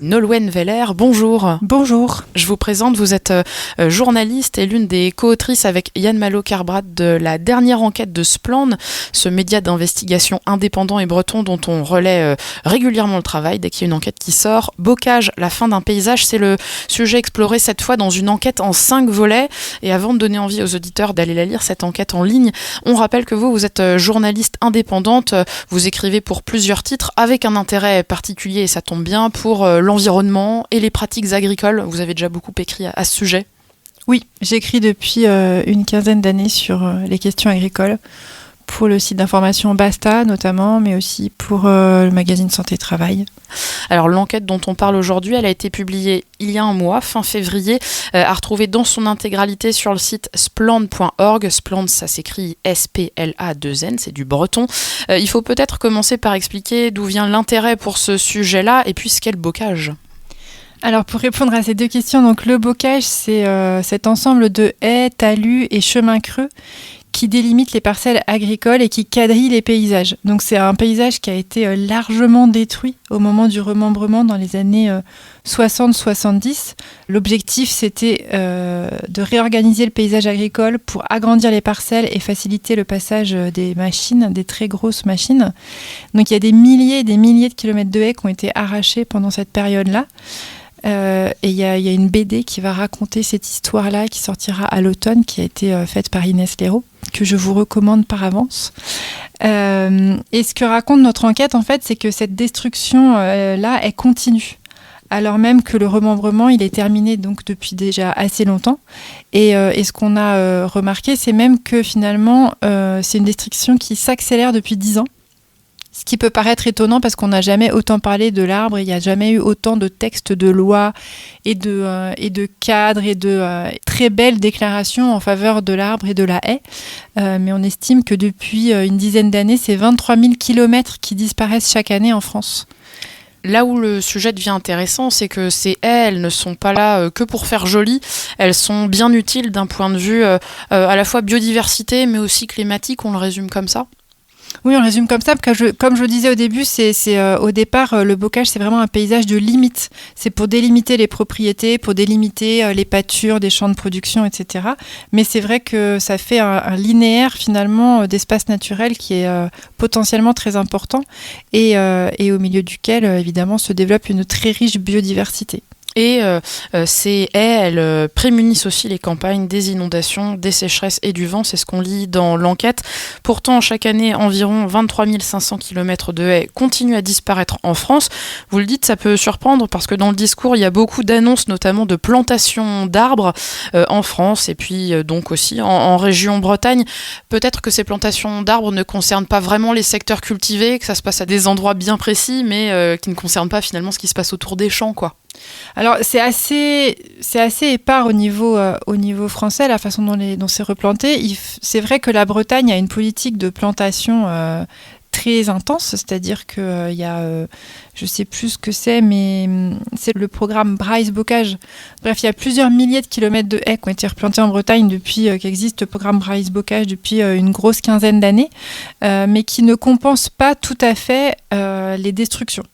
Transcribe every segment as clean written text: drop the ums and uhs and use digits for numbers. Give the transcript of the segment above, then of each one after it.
Nolwenn Veller, bonjour. Bonjour. Je vous présente, vous êtes journaliste et l'une des co-autrices avec Yann Malo-Kerbrad de la dernière enquête de Spland, ce média d'investigation indépendant et breton dont on relaie régulièrement le travail dès qu'il y a une enquête qui sort. Bocage, la fin d'un paysage, c'est le sujet exploré cette fois dans une enquête en 5 volets. Et avant de donner envie aux auditeurs d'aller la lire, cette enquête en ligne, on rappelle que vous êtes journaliste indépendante, vous écrivez pour plusieurs titres avec un intérêt particulier, et ça tombe bien, pour l'environnement et les pratiques agricoles. Vous avez déjà beaucoup écrit à ce sujet. Oui, j'écris depuis une quinzaine d'années sur les questions agricoles, pour le site d'information Basta notamment, mais aussi pour le magazine Santé Travail. Alors l'enquête dont on parle aujourd'hui, elle a été publiée il y a un mois, fin février, à retrouver dans son intégralité sur le site spland.org. Spland, ça s'écrit S-P-L-A-2-N, c'est du breton. Il faut peut-être commencer par expliquer d'où vient l'intérêt pour ce sujet-là et puis ce qu'est le bocage. Alors pour répondre à ces deux questions, donc le bocage, c'est cet ensemble de haies, talus et chemins creux qui délimitent les parcelles agricoles et qui quadrillent les paysages. Donc c'est un paysage qui a été largement détruit au moment du remembrement dans les années 60-70. L'objectif, c'était de réorganiser le paysage agricole pour agrandir les parcelles et faciliter le passage des machines, des très grosses machines. Donc il y a des milliers et des milliers de kilomètres de haies qui ont été arrachés pendant cette période-là. Et il y a une BD qui va raconter cette histoire-là, qui sortira à l'automne, qui a été faite par Inès Léraud, que je vous recommande par avance. Et ce que raconte notre enquête, en fait, c'est que cette destruction-là, elle continue. Alors même que le remembrement, il est terminé donc depuis déjà assez longtemps. Et ce qu'on a remarqué, c'est même que finalement, c'est une destruction qui s'accélère depuis 10 ans. Ce qui peut paraître étonnant parce qu'on n'a jamais autant parlé de l'arbre, il n'y a jamais eu autant de textes de lois et de cadres et de très belles déclarations en faveur de l'arbre et de la haie. Mais on estime que depuis une dizaine d'années, c'est 23 000 kilomètres qui disparaissent chaque année en France. Là où le sujet devient intéressant, c'est que ces haies, elles ne sont pas là que pour faire joli, elles sont bien utiles d'un point de vue à la fois biodiversité mais aussi climatique, on le résume comme ça. Oui, on résume comme ça, parce que comme je le disais au début, au départ, le bocage, c'est vraiment un paysage de limite. C'est pour délimiter les propriétés, pour délimiter les pâtures des champs de production, etc. Mais c'est vrai que ça fait un linéaire, finalement, d'espace naturel qui est potentiellement très important et au milieu duquel, évidemment, se développe une très riche biodiversité. Et ces haies, elles prémunissent aussi les campagnes des inondations, des sécheresses et du vent. C'est ce qu'on lit dans l'enquête. Pourtant, chaque année, environ 23 500 km de haies continuent à disparaître en France. Vous le dites, ça peut surprendre parce que dans le discours, il y a beaucoup d'annonces, notamment de plantations d'arbres en France et puis donc aussi en région Bretagne. Peut-être que ces plantations d'arbres ne concernent pas vraiment les secteurs cultivés, que ça se passe à des endroits bien précis, mais qui ne concernent pas finalement ce qui se passe autour des champs, quoi. Alors c'est assez épars au niveau français, la façon dont c'est replanté. C'est vrai que la Bretagne a une politique de plantation très intense, c'est-à-dire qu'il y a, je ne sais plus ce que c'est, mais c'est le programme Bryce-Bocage. Bref, il y a plusieurs milliers de kilomètres de haies qui ont été replantés en Bretagne depuis qu'existe le programme Bryce-Bocage depuis une grosse quinzaine d'années, mais qui ne compense pas tout à fait les destructions.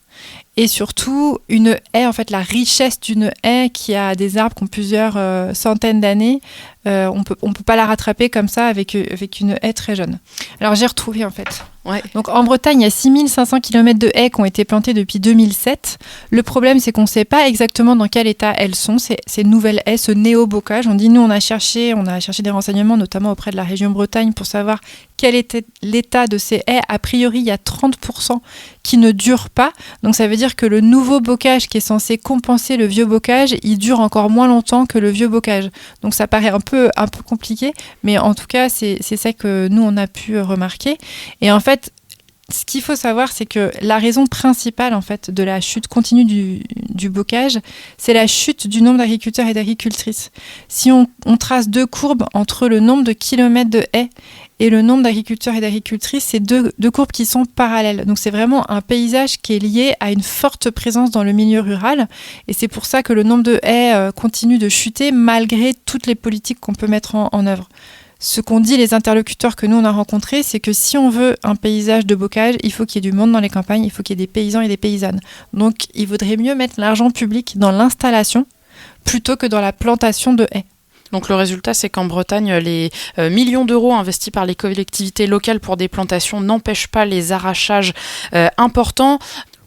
Et surtout, une haie, en fait, la richesse d'une haie qui a des arbres qui ont plusieurs centaines d'années, on peut pas la rattraper comme ça avec une haie très jeune. Alors, j'ai retrouvé, en fait. Ouais. Donc, en Bretagne, il y a 6500 km de haies qui ont été plantées depuis 2007. Le problème, c'est qu'on ne sait pas exactement dans quel état elles sont, ces nouvelles haies, ce néo-bocage. On dit, nous, on a cherché des renseignements, notamment auprès de la région Bretagne, pour savoir quel était l'état de ces haies. A priori, il y a 30% qui ne durent pas. Donc, ça veut dire que le nouveau bocage qui est censé compenser le vieux bocage, il dure encore moins longtemps que le vieux bocage. Donc, ça paraît un peu compliqué, mais en tout cas, c'est ça que nous, on a pu remarquer. Et en fait, ce qu'il faut savoir, c'est que la raison principale en fait, de la chute continue du bocage, c'est la chute du nombre d'agriculteurs et d'agricultrices. Si on trace deux courbes entre le nombre de kilomètres de haies et le nombre d'agriculteurs et d'agricultrices, c'est deux courbes qui sont parallèles. Donc c'est vraiment un paysage qui est lié à une forte présence dans le milieu rural. Et c'est pour ça que le nombre de haies continue de chuter malgré toutes les politiques qu'on peut mettre en œuvre. ce qu'ont dit les interlocuteurs que nous on a rencontrés, c'est que si on veut un paysage de bocage, il faut qu'il y ait du monde dans les campagnes, il faut qu'il y ait des paysans et des paysannes. Donc il vaudrait mieux mettre l'argent public dans l'installation plutôt que dans la plantation de haies. Donc le résultat, c'est qu'en Bretagne, les millions d'euros investis par les collectivités locales pour des plantations n'empêchent pas les arrachages importants.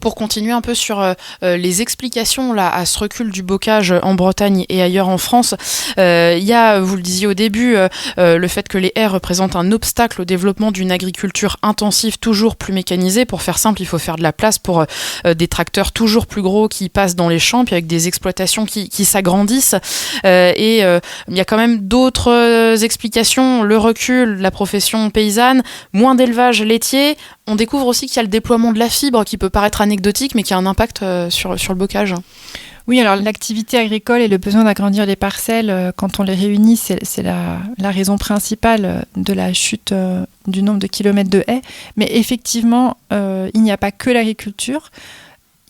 Pour continuer un peu sur les explications là, à ce recul du bocage en Bretagne et ailleurs en France, il y a, vous le disiez au début, le fait que les haies représentent un obstacle au développement d'une agriculture intensive toujours plus mécanisée. Pour faire simple, il faut faire de la place pour des tracteurs toujours plus gros qui passent dans les champs, puis avec des exploitations qui s'agrandissent. Il y a quand même d'autres explications, le recul, la profession paysanne, moins d'élevage laitier. On découvre aussi qu'il y a le déploiement de la fibre qui peut paraître anecdotique, mais qui a un impact sur le bocage. Oui, alors l'activité agricole et le besoin d'agrandir les parcelles, quand on les réunit, c'est la raison principale de la chute du nombre de kilomètres de haies. Mais effectivement, il n'y a pas que l'agriculture.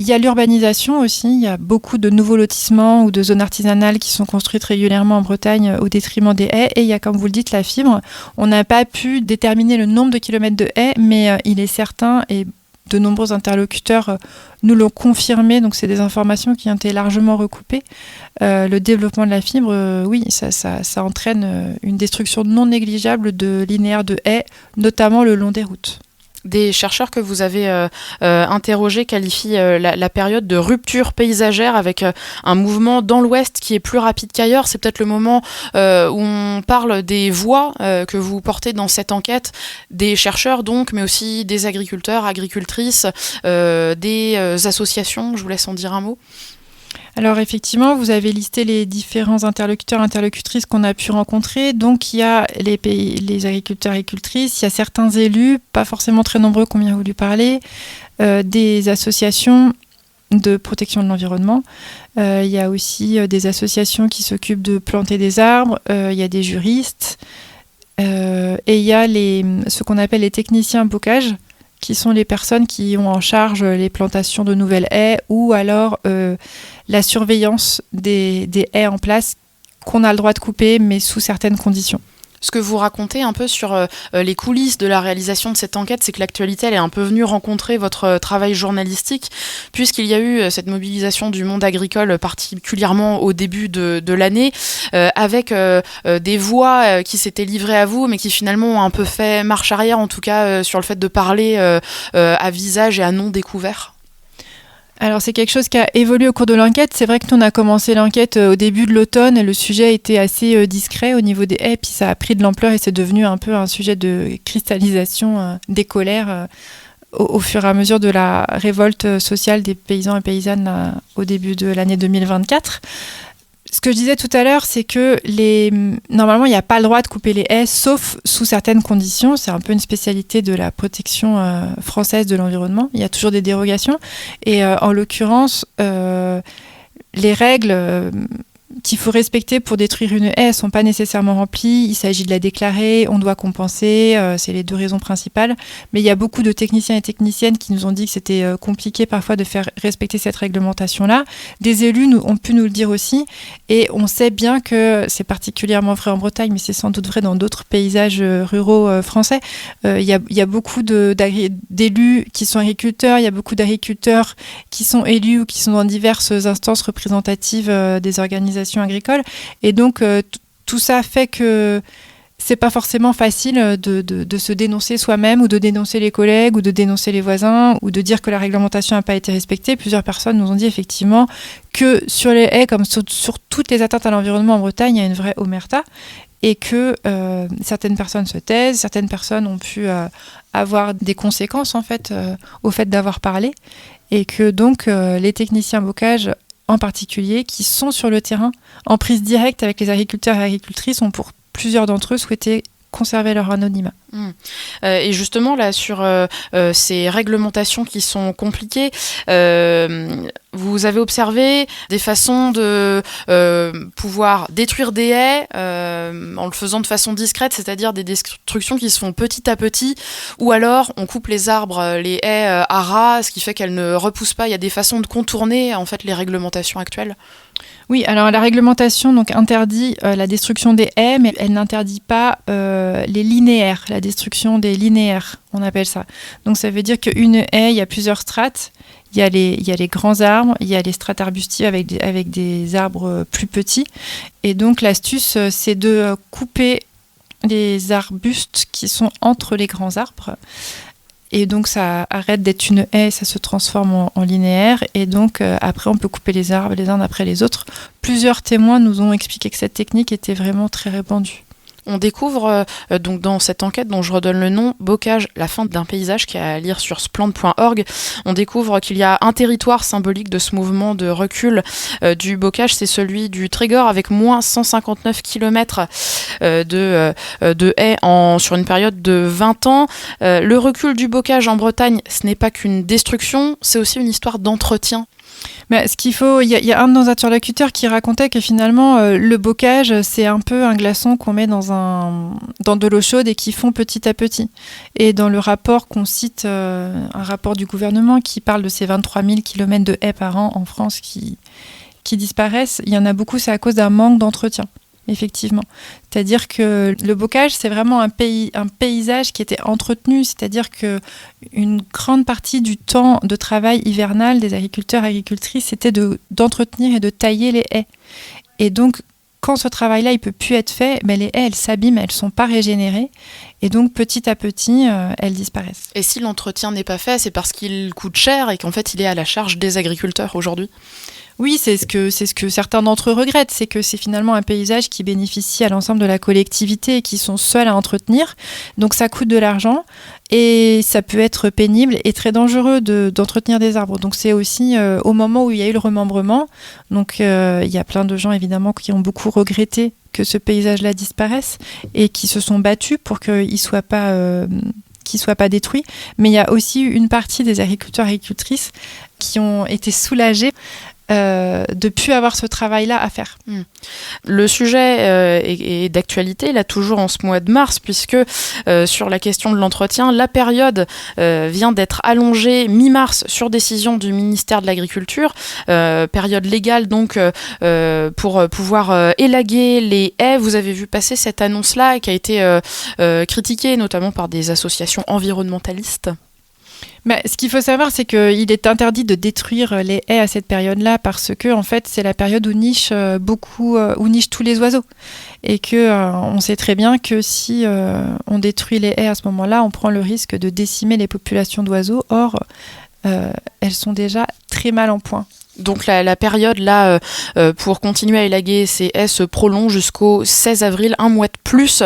Il y a l'urbanisation aussi, il y a beaucoup de nouveaux lotissements ou de zones artisanales qui sont construites régulièrement en Bretagne au détriment des haies. Et il y a, comme vous le dites, la fibre. On n'a pas pu déterminer le nombre de kilomètres de haies, mais il est certain, et de nombreux interlocuteurs nous l'ont confirmé, donc c'est des informations qui ont été largement recoupées. Le développement de la fibre, oui, ça entraîne une destruction non négligeable de linéaires de haies, notamment le long des routes. Des chercheurs que vous avez interrogés qualifient la période de rupture paysagère avec un mouvement dans l'Ouest qui est plus rapide qu'ailleurs. C'est peut-être le moment où on parle des voix que vous portez dans cette enquête, des chercheurs donc, mais aussi des agriculteurs, agricultrices, des associations. Je vous laisse en dire un mot. Alors effectivement, vous avez listé les différents interlocuteurs, interlocutrices qu'on a pu rencontrer. Donc il y a les agriculteurs, agricultrices, il y a certains élus, pas forcément très nombreux qu'on vient voulu parler, des associations de protection de l'environnement. Il y a aussi des associations qui s'occupent de planter des arbres, il y a des juristes, et il y a ce qu'on appelle les techniciens bocage, qui sont les personnes qui ont en charge les plantations de nouvelles haies ou alors la surveillance des haies en place qu'on a le droit de couper, mais sous certaines conditions. Ce que vous racontez un peu sur les coulisses de la réalisation de cette enquête, c'est que l'actualité, elle est un peu venue rencontrer votre travail journalistique, puisqu'il y a eu cette mobilisation du monde agricole, particulièrement au début de l'année, avec des voix qui s'étaient livrées à vous, mais qui finalement ont un peu fait marche arrière, en tout cas sur le fait de parler à visage et à nom découvert. Alors c'est quelque chose qui a évolué au cours de l'enquête. C'est vrai que nous on a commencé l'enquête au début de l'automne et le sujet était assez discret au niveau des haies, puis ça a pris de l'ampleur et c'est devenu un peu un sujet de cristallisation des colères au fur et à mesure de la révolte sociale des paysans et paysannes au début de l'année 2024. Ce que je disais tout à l'heure, c'est que normalement, il n'y a pas le droit de couper les haies, sauf sous certaines conditions. C'est un peu une spécialité de la protection française de l'environnement. Il y a toujours des dérogations. Et en l'occurrence, les règles qu'il faut respecter pour détruire une haie ne sont pas nécessairement remplies. Il s'agit de la déclarer, on doit compenser, c'est les deux raisons principales. Mais il y a beaucoup de techniciens et techniciennes qui nous ont dit que c'était compliqué parfois de faire respecter cette réglementation-là. Des élus ont pu nous le dire aussi. Et on sait bien que c'est particulièrement vrai en Bretagne, mais c'est sans doute vrai dans d'autres paysages ruraux français. Il y a beaucoup d'élus qui sont agriculteurs, il y a beaucoup d'agriculteurs qui sont élus ou qui sont dans diverses instances représentatives des organisations agricoles. Et donc, tout ça fait que c'est pas forcément facile de se dénoncer soi-même ou de dénoncer les collègues ou de dénoncer les voisins ou de dire que la réglementation n'a pas été respectée. Plusieurs personnes nous ont dit effectivement que sur les haies, comme sur toutes les atteintes à l'environnement en Bretagne, il y a une vraie omerta et que certaines personnes se taisent, certaines personnes ont pu avoir des conséquences en fait au fait d'avoir parlé et que donc les techniciens bocage en particulier, qui sont sur le terrain, en prise directe avec les agriculteurs et agricultrices, ont pour plusieurs d'entre eux souhaité conserver leur anonymat. Et justement, là, sur ces réglementations qui sont compliquées, vous avez observé des façons de pouvoir détruire des haies en le faisant de façon discrète, c'est-à-dire des destructions qui se font petit à petit, ou alors on coupe les arbres, les haies à ras, ce qui fait qu'elles ne repoussent pas. Il y a des façons de contourner en fait les réglementations actuelles. Oui, alors la réglementation donc interdit la destruction des haies, mais elle n'interdit pas les linéaires, la destruction des linéaires, on appelle ça. Donc ça veut dire qu'une haie, il y a plusieurs strates. Il y a les grands arbres, il y a les strates arbustives avec des arbres plus petits. Et donc l'astuce, c'est de couper les arbustes qui sont entre les grands arbres. Et donc ça arrête d'être une haie, ça se transforme en linéaire. Et donc après, on peut couper les arbres les uns après les autres. Plusieurs témoins nous ont expliqué que cette technique était vraiment très répandue. On découvre donc dans cette enquête dont je redonne le nom, Bocage, la fin d'un paysage, qui est à lire sur splend.org. On découvre qu'il y a un territoire symbolique de ce mouvement de recul du bocage, c'est celui du Trégor, avec moins 159 km de haies sur une période de 20 ans. Le recul du bocage en Bretagne, ce n'est pas qu'une destruction, c'est aussi une histoire d'entretien. Mais ce qu'il faut, il y a un de nos interlocuteurs qui racontait que finalement le bocage, c'est un peu un glaçon qu'on met dans de l'eau chaude et qui fond petit à petit. Et dans le rapport qu'on cite, un rapport du gouvernement qui parle de ces 23 000 km de haies par an en France qui disparaissent, il y en a beaucoup, c'est à cause d'un manque d'entretien. Effectivement. C'est-à-dire que le bocage, c'est vraiment un paysage qui était entretenu, c'est-à-dire qu'une grande partie du temps de travail hivernal des agriculteurs et agricultrices, c'était d'entretenir et de tailler les haies. Et donc, quand ce travail-là, il ne peut plus être fait, les haies, elles s'abîment, elles ne sont pas régénérées. Et donc, petit à petit, elles disparaissent. Et si l'entretien n'est pas fait, c'est parce qu'il coûte cher et qu'en fait, il est à la charge des agriculteurs aujourd'hui ? Oui, c'est ce que certains d'entre eux regrettent, c'est que c'est finalement un paysage qui bénéficie à l'ensemble de la collectivité et qui sont seuls à entretenir. Donc ça coûte de l'argent et ça peut être pénible et très dangereux d'entretenir des arbres. Donc c'est aussi au moment où il y a eu le remembrement. Donc il y a plein de gens évidemment qui ont beaucoup regretté que ce paysage-là disparaisse et qui se sont battus pour qu'il ne soit pas détruit. Mais il y a aussi une partie des agriculteurs et agricultrices qui ont été soulagés de ne plus avoir ce travail-là à faire. Le sujet est d'actualité, là, toujours en ce mois de mars, puisque sur la question de l'entretien, la période vient d'être allongée mi-mars sur décision du ministère de l'Agriculture, période légale donc pour pouvoir élaguer les haies. Vous avez vu passer cette annonce-là qui a été critiquée notamment par des associations environnementalistes. Mais ce qu'il faut savoir, c'est qu'il est interdit de détruire les haies à cette période-là parce que, en fait, c'est la période où nichent tous les oiseaux. Et on sait très bien que si on détruit les haies à ce moment-là, on prend le risque de décimer les populations d'oiseaux. Or, elles sont déjà très mal en point. Donc la période là pour continuer à élaguer ces haies se prolonge jusqu'au 16 avril, un mois de plus.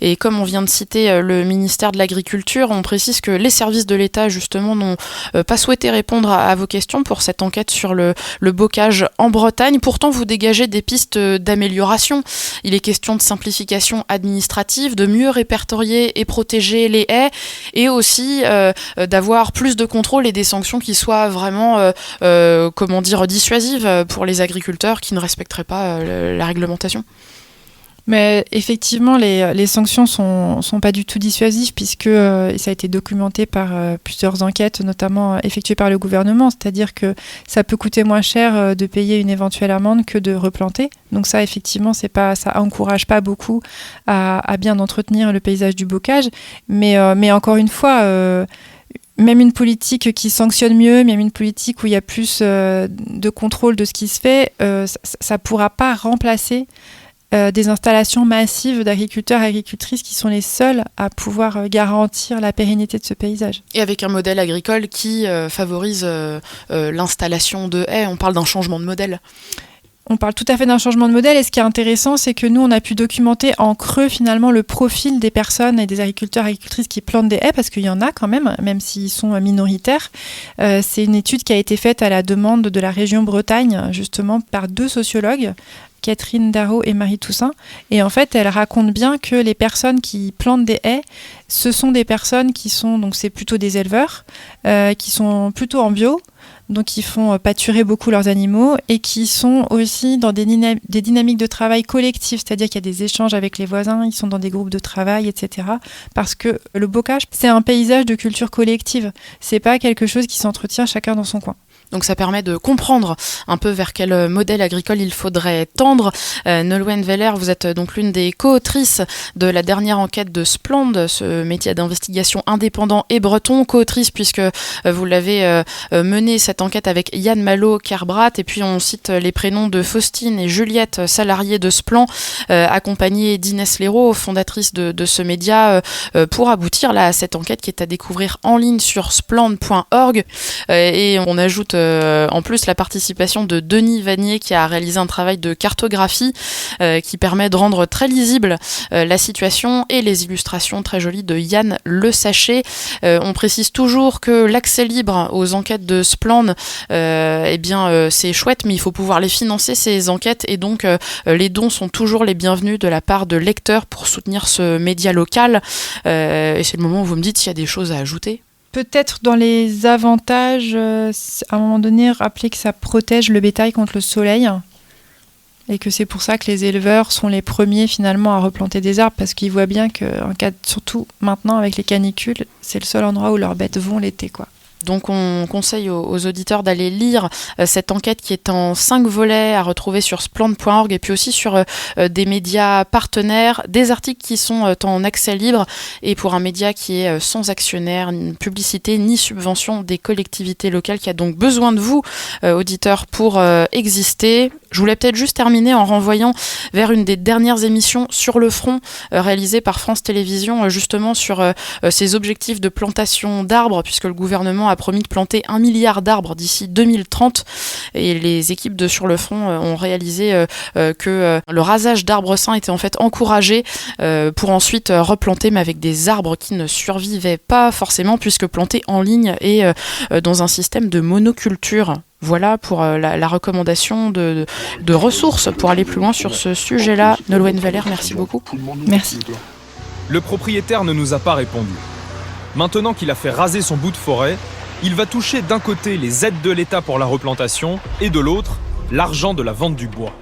Et comme on vient de citer le ministère de l'Agriculture, on précise que les services de l'État justement n'ont pas souhaité répondre à vos questions pour cette enquête sur le bocage en Bretagne. Pourtant, vous dégagez des pistes d'amélioration. Il est question de simplification administrative, de mieux répertorier et protéger les haies et aussi d'avoir plus de contrôle et des sanctions qui soient vraiment, dissuasive pour les agriculteurs qui ne respecteraient pas la réglementation. Mais effectivement, les sanctions sont pas du tout dissuasives puisque ça a été documenté par plusieurs enquêtes, notamment effectuées par le gouvernement. C'est-à-dire que ça peut coûter moins cher de payer une éventuelle amende que de replanter. Donc ça, effectivement, ça encourage pas beaucoup à bien entretenir le paysage du bocage. Mais encore une fois, même une politique qui sanctionne mieux, même une politique où il y a plus de contrôle de ce qui se fait, ça ne pourra pas remplacer des installations massives d'agriculteurs et agricultrices qui sont les seuls à pouvoir garantir la pérennité de ce paysage. Et avec un modèle agricole qui favorise l'installation de haies, on parle d'un changement de modèle. On parle tout à fait d'un changement de modèle et ce qui est intéressant, c'est que nous, on a pu documenter en creux finalement le profil des personnes et des agriculteurs et agricultrices qui plantent des haies, parce qu'il y en a quand même s'ils sont minoritaires. C'est une étude qui a été faite à la demande de la région Bretagne, justement par 2 sociologues Catherine Darrow et Marie Toussaint. Et en fait, elles racontent bien que les personnes qui plantent des haies, ce sont des personnes qui sont, donc c'est plutôt des éleveurs, qui sont plutôt en bio, donc qui font pâturer beaucoup leurs animaux et qui sont aussi dans des dynamiques de travail collectives, c'est-à-dire qu'il y a des échanges avec les voisins, ils sont dans des groupes de travail, etc. Parce que le bocage, c'est un paysage de culture collective, c'est pas quelque chose qui s'entretient chacun dans son coin. Donc ça permet de comprendre un peu vers quel modèle agricole il faudrait tendre. Nolwenn Weller, vous êtes donc l'une des co-autrices de la dernière enquête de Splend, ce média d'investigation indépendant et breton, co-autrice puisque vous l'avez menée cette enquête avec Yann Malo-Kerbrat, et puis on cite les prénoms de Faustine et Juliette, salariées de Splend, accompagnées d'Inès Léraud, fondatrice de ce média, pour aboutir là à cette enquête qui est à découvrir en ligne sur splend.org. Et on ajoute en plus la participation de Denis Vanier qui a réalisé un travail de cartographie qui permet de rendre très lisible la situation, et les illustrations très jolies de Yann Le Sachet. On précise toujours que l'accès libre aux enquêtes de Splend, c'est chouette, mais il faut pouvoir les financer, ces enquêtes, et donc les dons sont toujours les bienvenus de la part de lecteurs pour soutenir ce média local. Et c'est le moment où vous me dites s'il y a des choses à ajouter. Peut-être dans les avantages, à un moment donné, rappeler que ça protège le bétail contre le soleil et que c'est pour ça que les éleveurs sont les premiers finalement à replanter des arbres, parce qu'ils voient bien que, surtout maintenant avec les canicules, c'est le seul endroit où leurs bêtes vont l'été, quoi. Donc on conseille aux auditeurs d'aller lire cette enquête qui est en 5 volets à retrouver sur splend.org, et puis aussi sur des médias partenaires, des articles qui sont en accès libre, et pour un média qui est sans actionnaire, ni publicité, ni subvention des collectivités locales, qui a donc besoin de vous, auditeurs, pour exister. Je voulais peut-être juste terminer en renvoyant vers une des dernières émissions Sur le front, réalisée par France Télévisions, justement sur ces objectifs de plantation d'arbres, puisque le gouvernement a promis de planter 1 milliard d'arbres d'ici 2030, et les équipes de Sur le front ont réalisé que le rasage d'arbres sains était en fait encouragé pour ensuite replanter, mais avec des arbres qui ne survivaient pas forcément, puisque plantés en ligne et dans un système de monoculture. Voilà pour la recommandation de ressources pour aller plus loin sur ce sujet-là. Nolwenn Weller, merci beaucoup. Merci. Le propriétaire ne nous a pas répondu. Maintenant qu'il a fait raser son bout de forêt, il va toucher d'un côté les aides de l'État pour la replantation et de l'autre, l'argent de la vente du bois.